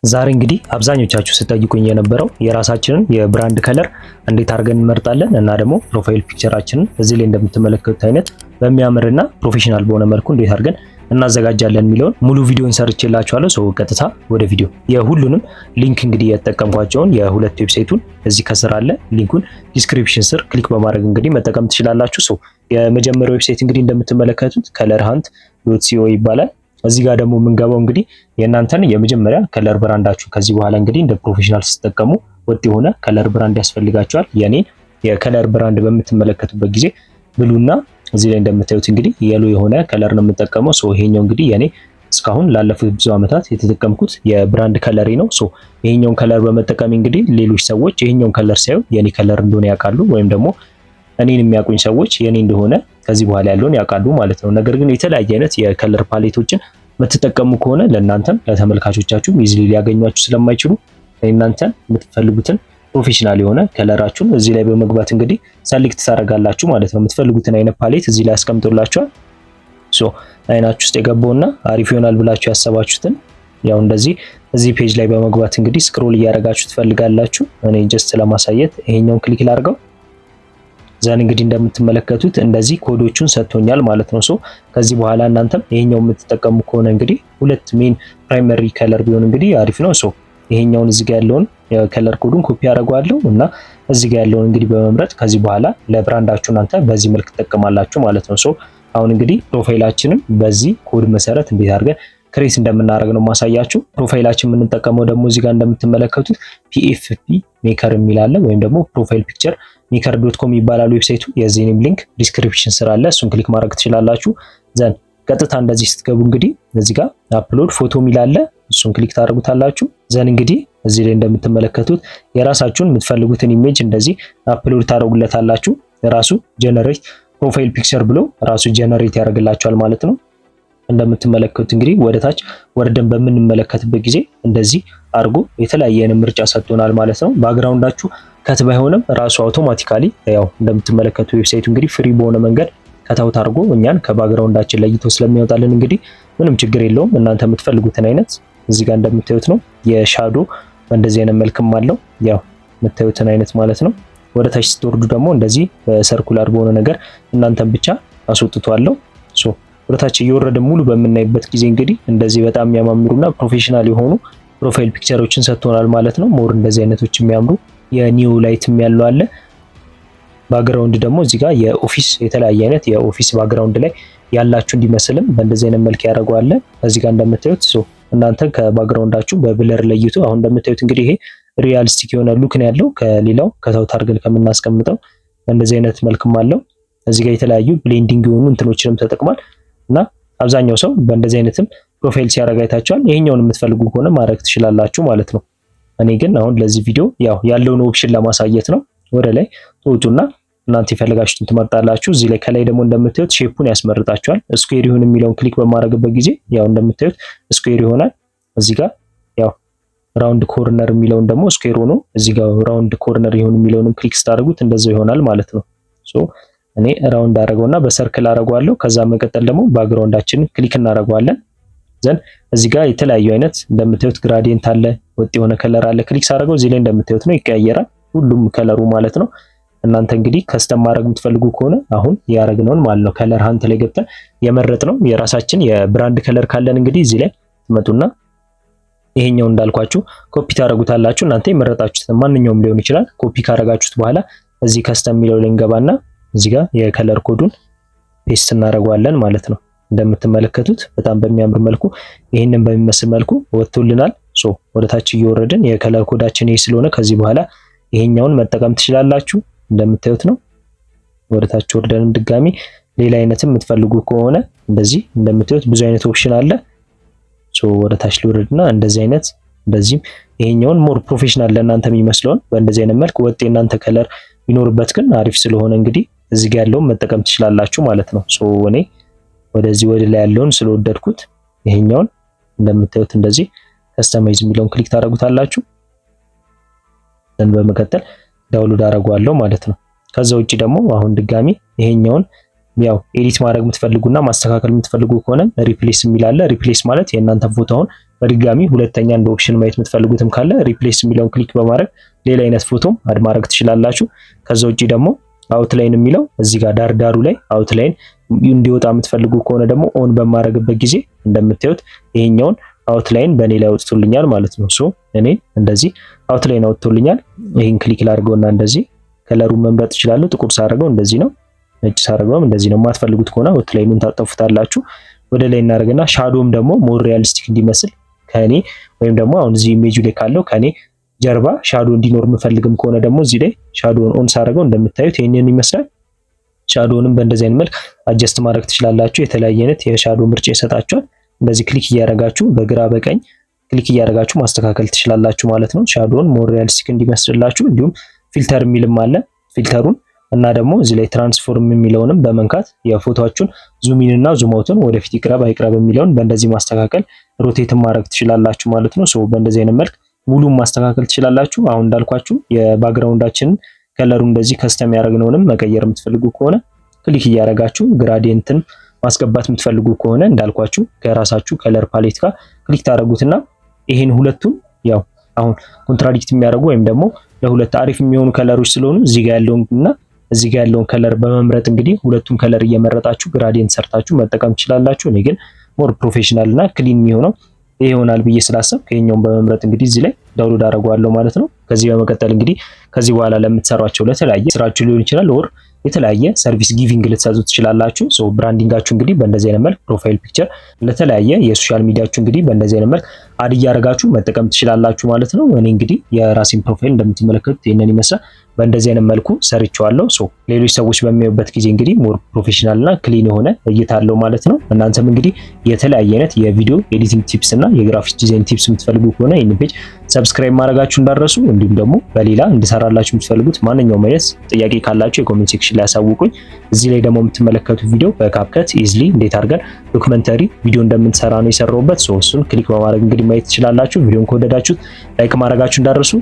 ዛሬ እንግዲህ አብዛኞቻችሁ ስጠይቁኝ የነበረው የራሳችንን የብራንድ ከለር እንዴት አድርገን እንመርጣለን እና ደግሞ ፕሮፋይል ፒክቸራችንን እዚህ ላይ እንደምትመለከቱት አይነት በሚያምርና ፕሮፌሽናል በሆነ መልኩ እንዴት አድርገን እናዘጋጃለን የሚለውን ሙሉ ቪዲዮን ሰርቼላችኋለሁ። ሰው ቀጥታ ወደ ቪዲዮ። የሁሉንም ሊንክ እንግዲህ የተጠቀምኳቸውን የሁለት ዌብሳይቱን እዚህ ከስር አለ። ሊንኩን ዲስክሪፕሽን ስር ክሊክ በማድረግ እንግዲህ መጠቀም ትችላላችሁ። ሰው የመጀመሪያው ዌብሳይት እንግዲህ እንደምትመለከቱት colorhunt.co ይባላል። እዚህ ጋር ደግሞ የምንገባው እንግዲህ የእናንተን የመጀመሪያ ከለር ብራንዳችሁ ከዚህ በኋላ እንግዲህ እንደ ፕሮፌሽናል ስትጠቀሙ ወጥ የሆነ ከለር ብራንድ ያስፈልጋቸዋል። የኔን የከለር ብራንድ በምትመለከቱበት ጊዜ ብሉና እዚህ ላይ እንደምታዩት እንግዲህ የሎ የሆነ ከለር ነው የምጠቀመው። ሶ ይሄኛው እንግዲህ የኔ እስካሁን ላለፉት ብዙ ዓመታት የተጠቀምኩት የብራንድ ከለሪ ነው። ሶ ይሄኛውን ከለር በመጠቀም እንግዲህ ሌሎች ሰዎች ይሄኛውን ከለር ሳይሆን የኔ ከለር እንደሆነ ያውቃሉ፣ ወይም ደግሞ እኔን የሚያውቁኝ ሰዎች የኔ እንደሆነ ከዚህ በኋላ ያለውን ያውቃሉ ማለት ነው። ነገር ግን የተለያየ አይነት የከለር ፓሌቶችን የምትጠቀሙ ከሆነ ለእናንተም ለተመልካቾቻችሁ ኢዚሊ ሊያገኟችሁ ስለማይችሉ እናንተን የምትፈልጉትን ፕሮፌሽናል የሆነ ከለራችሁን እዚህ ላይ በመግባት እንግዲህ ሰሌክት ታደርጋላችሁ ማለት ነው። የምትፈልጉትን አይነት ፓሌት እዚህ ላይ አስቀምጦላችኋል። ሶ አይናችሁ ውስጥ የገባውና አሪፍ ይሆናል ብላችሁ ያሰባችሁትን ያው እንደዚህ እዚህ ፔጅ ላይ በመግባት እንግዲህ ስክሮል እያደረጋችሁ ትፈልጋላችሁ። እኔ ጀስት ለማሳየት ይሄኛውን ክሊክ ላድርገው። ዘን እንግዲህ እንደምትመለከቱት እንደዚህ ኮዶቹን ሰጥቶኛል ማለት ነው። ሶ ከዚህ በኋላ እናንተም ይሄኛው የምትጠቀሙ ከሆነ እንግዲህ ሁለት ሜን ፕራይመሪ ከለር ቢሆን እንግዲህ አሪፍ ነው። ሶ ይሄኛውን እዚህ ጋር ያለውን የከለር ኮዱን ኮፒ አደርገዋለሁ እና እዚህ ጋር ያለውን እንግዲህ በመምረጥ ከዚህ በኋላ ለብራንዳችሁ እናንተ በዚህ መልክ ትጠቀማላችሁ ማለት ነው። ሶ አሁን እንግዲህ ፕሮፋይላችንን በዚህ ኮድ መሰረት እንዴት አድርገን ክሬት እንደምናደርግ ነው ማሳያችሁ። ፕሮፋይላችን የምንጠቀመው ደግሞ እዚህ ጋር እንደምትመለከቱት PFP ሜከር የሚል አለ፣ ወይም ደግሞ ፕሮፋይል ፒክቸር ሜከር.com ይባላል ዌብሳይቱ። የዚህንም ሊንክ ዲስክሪፕሽን ስር አለ፣ እሱን ክሊክ ማድረግ ትችላላችሁ። ዘን ቀጥታ እንደዚህ ስትገቡ እንግዲህ እዚህ ጋር አፕሎድ ፎቶ የሚል አለ፣ እሱን ክሊክ ታደርጉታላችሁ። ዘን እንግዲህ እዚህ ላይ እንደምትመለከቱት የራሳችሁን የምትፈልጉትን ኢሜጅ እንደዚህ አፕሎድ ታደርጉለታላችሁ። ራሱ ጀነሬት ፕሮፋይል ፒክቸር ብሎ ራሱ ጀነሬት ያደርግላችኋል ማለት ነው። እንደምትመለከቱት እንግዲህ ወደታች ወርደን በምንመለከትበት ጊዜ እንደዚህ አድርጎ የተለያየ ምርጫ ሰጥቶናል ማለት ነው። ባክግራውንዳችሁ ከት ባይሆንም ራሱ አውቶማቲካሊ ያው እንደምትመለከቱ ዌብሳይቱ እንግዲህ ፍሪ በሆነ መንገድ ከታውት አድርጎ እኛን ከባክግራውንዳችን ለይቶ ስለሚያወጣልን እንግዲህ ምንም ችግር የለውም። እናንተ የምትፈልጉትን አይነት እዚህ ጋር እንደምታዩት ነው። የሻዶ በእንደዚህ አይነት መልክም አለው፣ ያው የምታዩትን አይነት ማለት ነው። ወደታች ስትወርዱ ደግሞ እንደዚህ በሰርኩላር በሆነ ነገር እናንተን ብቻ አስወጥቷለሁ። ሶ ወደታች እየወረደ ሙሉ በምናይበት ጊዜ እንግዲህ እንደዚህ በጣም የሚያማምሩና ፕሮፌሽናል የሆኑ ፕሮፋይል ፒክቸሮችን ሰጥቶናል ማለት ነው። ሞር እንደዚህ አይነቶች የሚያምሩ የኒው ላይትም ያለው አለ። ባክግራውንድ ደግሞ እዚህ ጋር የኦፊስ የተለያየ አይነት የኦፊስ ባክግራውንድ ላይ ያላችሁ እንዲመስልም በእንደዚህ አይነት መልክ ያደርገዋል። እዚህ ጋር እንደምታዩት ሶ እናንተ ከባክግራውንዳችሁ በብለር ለይቶ አሁን እንደምታዩት እንግዲህ ይሄ ሪያሊስቲክ የሆነ ሉክ ነው ያለው ከሌላው ከታውት አድርገን ከምናስቀምጠው በእንደዚህ አይነት መልክም አለው። እዚህ ጋር የተለያዩ ብሌንዲንግ የሆኑ እንትኖችንም ተጠቅሟል እና አብዛኛው ሰው በእንደዚህ አይነትም ፕሮፋይል ሲያደርግ አይታችኋል። ይሄኛውን የምትፈልጉ ከሆነ ማድረግ ትችላላችሁ ማለት ነው። እኔ ግን አሁን ለዚህ ቪዲዮ ያው ያለውን ኦፕሽን ለማሳየት ነው። ወደ ላይ ትወጡና እናንተ የፈለጋችሁትን ትመርጣላችሁ። እዚህ ላይ ከላይ ደግሞ እንደምታዩት ሼፑን ያስመርጣችኋል። ስኩዌር ይሁን የሚለውን ክሊክ በማድረግበት ጊዜ ያው እንደምታዩት ስኩዌር ይሆናል። እዚህ ጋር ያው ራውንድ ኮርነር የሚለውን ደግሞ ስኩዌር ሆኖ እዚህ ጋር ራውንድ ኮርነር ይሁን የሚለውንም ክሊክ ስታደርጉት እንደዛው ይሆናል ማለት ነው። ሶ እኔ ራውንድ አደረገውና በሰርክል አደረገዋለሁ። ከዛ መቀጠል ደግሞ ባክግራውንዳችንን ክሊክ እናደርገዋለን። ዘን እዚህ ጋር የተለያዩ አይነት እንደምታዩት ግራዲየንት አለ፣ ወጥ የሆነ ከለር አለ። ክሊክ ሳደርገው እዚህ ላይ እንደምታዩት ነው ይቀያየራል ሁሉም ከለሩ ማለት ነው። እናንተ እንግዲህ ከስተም ማድረግ የምትፈልጉ ከሆነ አሁን ያደረግነውን ማለት ነው ከለር ሃንት ላይ ገብተን የመረጥነው የራሳችን የብራንድ ከለር ካለን እንግዲህ እዚህ ላይ ትመጡና ይሄኛው እንዳልኳችሁ ኮፒ ታደርጉታላችሁ። እናንተ የመረጣችሁት ማንኛውም ሊሆን ይችላል። ኮፒ ካደረጋችሁት በኋላ እዚህ ከስተም የሚለው ላይ እንገባና እዚህ ጋር የከለር ኮዱን ፔስት እናደርገዋለን ማለት ነው። እንደምትመለከቱት በጣም በሚያምር መልኩ ይሄንን በሚመስል መልኩ ወጥቶልናል። ሶ ወደታች እየወረድን የከለር ኮዳችን ይሄ ስለሆነ ከዚህ በኋላ ይሄኛውን መጠቀም ትችላላችሁ። እንደምታዩት ነው። ወደታች ወርደንም ድጋሚ ሌላ አይነትም የምትፈልጉ ከሆነ እንደዚህ እንደምታዩት ብዙ አይነት ኦፕሽን አለ። ሶ ወደታች ልወርድና እንደዚህ አይነት እንደዚህም ይሄኛውን ሞር ፕሮፌሽናል ለእናንተ የሚመስለውን በእንደዚህ አይነት መልክ ወጥ የእናንተ ከለር ቢኖርበት ግን አሪፍ ስለሆነ እንግዲህ እዚህ ጋር ያለውን መጠቀም ትችላላችሁ ማለት ነው። ሶ እኔ ወደዚህ ወደ ላይ ያለውን ስለወደድኩት ይሄኛውን እንደምታዩት እንደዚህ ከስተማይዝ የሚለውን ክሊክ ታደርጉታላችሁ። ዘን በመቀጠል ዳውንሎድ አደርገዋለሁ ማለት ነው። ከዛ ውጪ ደግሞ አሁን ድጋሚ ይሄኛውን ያው ኤዲት ማድረግ የምትፈልጉና ማስተካከል የምትፈልጉ ከሆነ ሪፕሌስ የሚል አለ። ሪፕሌስ ማለት የእናንተ ፎቶ አሁን በድጋሚ ሁለተኛ እንደ ኦፕሽን ማየት የምትፈልጉትም ካለ ሪፕሌስ የሚለውን ክሊክ በማድረግ ሌላ አይነት ፎቶም አድ ማድረግ ትችላላችሁ። ከዛ ውጪ ደግሞ አውትላይን የሚለው እዚህ ጋር ዳርዳሩ ላይ አውትላይን እንዲወጣ የምትፈልጉ ከሆነ ደግሞ ኦን በማድረግበት ጊዜ እንደምታዩት ይሄኛውን አውትላይን በእኔ ላይ አውጥቶልኛል ማለት ነው። ሶ እኔ እንደዚህ አውትላይን አውጥቶልኛል። ይሄን ክሊክ ላድርገውና እንደዚህ ከለሩን መምረጥ እችላለሁ። ጥቁር ሳደርገው እንደዚህ ነው፣ ነጭ ሳደርገውም እንደዚህ ነው። የማትፈልጉት ከሆነ አውትላይኑን ታጠፉታላችሁ። ወደ ላይ እናደርግና ሻዶም ደግሞ ሞር ሪያሊስቲክ እንዲመስል ከኔ ወይም ደግሞ አሁን እዚህ ኢሜጁ ላይ ካለው ከኔ ጀርባ ሻዶ እንዲኖር የምፈልግም ከሆነ ደግሞ እዚህ ላይ ሻዶውን ኦን ሳደርገው እንደምታዩት ይሄንን ይመስላል። ሻዶውንም በእንደዚህ አይነት መልክ አጀስት ማድረግ ትችላላችሁ። የተለያየ አይነት የሻዶ ምርጫ ይሰጣችኋል። እንደዚህ ክሊክ እያደረጋችሁ በግራ በቀኝ ክሊክ እያደረጋችሁ ማስተካከል ትችላላችሁ ማለት ነው። ሻዶውን ሞር ሪያሊስቲክ እንዲመስልላችሁ። እንዲሁም ፊልተር የሚልም አለ። ፊልተሩን እና ደግሞ እዚህ ላይ ትራንስፎርም የሚለውንም በመንካት የፎቶአችሁን ዙም ኢን እና ዙም አውትን ወደፊት ይቅረብ አይቅረብ የሚለውን በእንደዚህ ማስተካከል ሮቴት ማድረግ ትችላላችሁ ማለት ነው። ሶ በእንደዚህ አይነት መልክ ሙሉን ማስተካከል ትችላላችሁ። አሁን እንዳልኳችሁ የባክግራውንዳችንን ከለሩ እንደዚህ ከስተም ያደረግነውንም መቀየር የምትፈልጉ ከሆነ ክሊክ እያደረጋችሁ ግራዲየንትን ማስገባት የምትፈልጉ ከሆነ እንዳልኳችሁ ከራሳችሁ ከለር ፓሌት ጋር ክሊክ ታደርጉትና ይሄን ሁለቱን ያው አሁን ኮንትራዲክት የሚያደርጉ ወይም ደግሞ ለሁለት አሪፍ የሚሆኑ ከለሮች ስለሆኑ እዚህ ጋር ያለውንና እዚህ ጋር ያለውን ከለር በመምረጥ እንግዲህ ሁለቱን ከለር እየመረጣችሁ ግራዲየንት ሰርታችሁ መጠቀም ትችላላችሁ። እኔ ግን ሞር ፕሮፌሽናል እና ክሊን የሚሆነው ይሄ ይሆናል ብዬ ስላሰብ ከኛውን በመምረጥ እንግዲህ እዚህ ላይ ዳውንሎድ አደርገዋለሁ ማለት ነው። ከዚህ በመቀጠል እንግዲህ ከዚህ በኋላ ለምትሰሯቸው ለተለያየ ስራችሁ ሊሆን ይችላል ወር የተለያየ ሰርቪስ ጊቪንግ ልትሰጡ ትችላላችሁ። ሶ ብራንዲንጋችሁ እንግዲህ በእንደዚህ አይነት መልክ ፕሮፋይል ፒክቸር ለተለያየ የሶሻል ሚዲያችሁ እንግዲህ በእንደዚህ አይነት መልክ አድ እያደረጋችሁ መጠቀም ትችላላችሁ ማለት ነው። እኔ እንግዲህ የራሴን ፕሮፋይል እንደምትመለከቱት ይሄንን ይመስላል። በእንደዚህ አይነት መልኩ ሰርቼዋለሁ። ሶ ሌሎች ሰዎች በሚያዩበት ጊዜ እንግዲህ ሞር ፕሮፌሽናል እና ክሊን የሆነ እይታ አለው ማለት ነው። እናንተም እንግዲህ የተለያየ አይነት የቪዲዮ ኤዲቲንግ ቲፕስ እና የግራፊክስ ዲዛይን ቲፕስ የምትፈልጉ ከሆነ ይህን ፔጅ ሰብስክራይብ ማድረጋችሁ እንዳትረሱ። እንዲሁም ደግሞ በሌላ እንድሰራላችሁ የምትፈልጉት ማንኛውም አይነት ጥያቄ ካላችሁ የኮሜንት ሴክሽን ላይ ያሳውቁኝ። እዚህ ላይ ደግሞ የምትመለከቱት ቪዲዮ በካፕከት ኢዝሊ እንዴት አድርገን ዶክመንተሪ ቪዲዮ እንደምንሰራ ነው የሰራሁበት። ሶ እሱን ክሊክ በማድረግ እንግዲህ ማየት ትችላላችሁ። ቪዲዮን ከወደዳችሁት ላይክ ማድረጋችሁ እንዳትረሱ።